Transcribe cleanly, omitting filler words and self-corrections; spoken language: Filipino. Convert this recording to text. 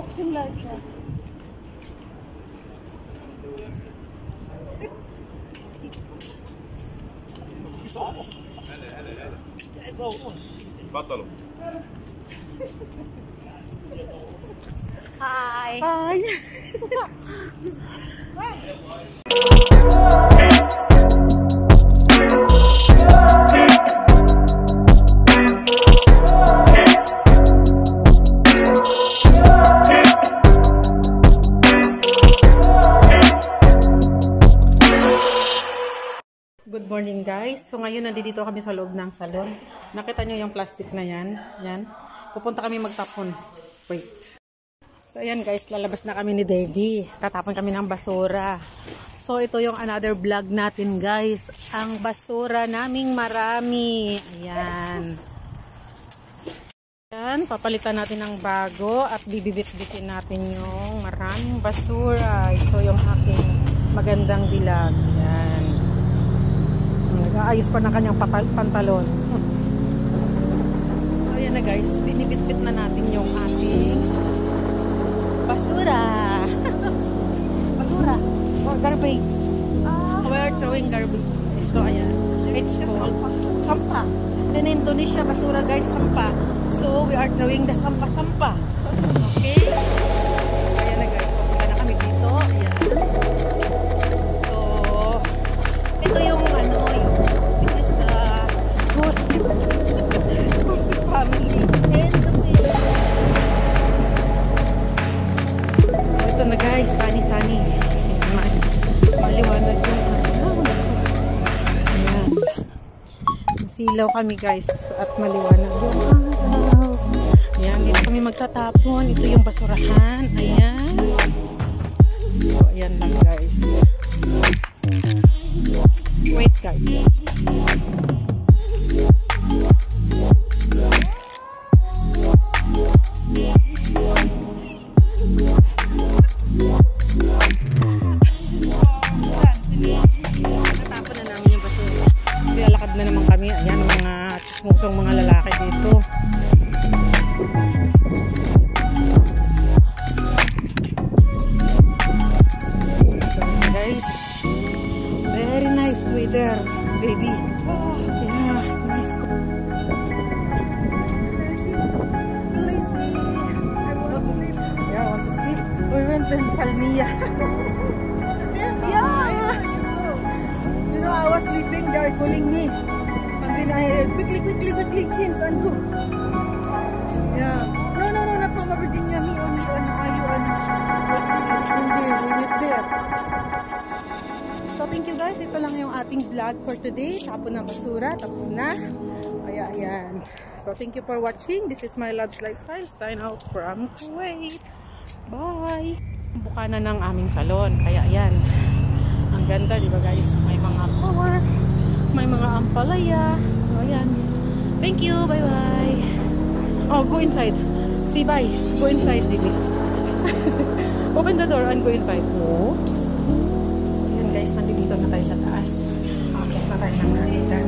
Boxing live siya. اتفضلوا. Hi. Hi. Good morning guys. So ngayon nandito kami sa loob ng salon. Nakita nyo yung plastic na yan. Yan. Pupunta kami magtapon. Wait. So ayan guys, lalabas na kami ni Davey. Tatapon kami ng basura. So ito yung another vlog natin guys. Ang basura naming marami. Ayan. Ayan, papalitan natin ng bago at bibibit-bitin natin yung maraming basura. Ito yung aking magandang dilag. Ayan. Nag-aayos pa ng kanyang pantalon. So ayan na guys, binibit-bit na natin yung ating basura. Basura or garbage. We're throwing garbage. So ayan, it's called sampa. In Indonesia, basura guys, sampa. So we are throwing the sampa-sampa. Okay? Ayan na guys, papunta na kami dito. Ayan. So ito yung ano, this is the gossip. Gossip family. And the way. So ito na guys, sunny-sunny. Maliwanag yung ayan. Silaw kami guys at maliwanag yung araw. Ayan, dito kami magtatapon. Ito yung basurahan. Ayan. So ayan lang guys. Wait guys. Natapon na namin yung basura. Lalakad na naman kami. Ayan, mga chismosong mga lalaki dito. So guys, very nice weather, baby. Yes, nice. Lazy. Yeah, I want to sleep. We went to Salmiya. Yeah. You know, I was sleeping. They are calling me. And then I quickly change and go. Yeah. No, not from Virginia. Me only on Ayun. Hindi, we went there. So thank you guys. Ito lang yung ating vlog for today. Tapon ng basura. Tapos na. Kaya ayan. So thank you for watching. This is my Love's Lifestyle. Sign out from Kuwait. Bye. Buka na ng aming salon. Kaya ayan. Ang ganda, di ba guys? May mga flowers. May mga ampalaya. So ayan. Thank you. Bye-bye. Oh, go inside. Say bye. Go inside, baby. Open the door and go inside. Oops. So ayan guys, nandito na tayo sa taas. Okay, na tayo ng hagdan.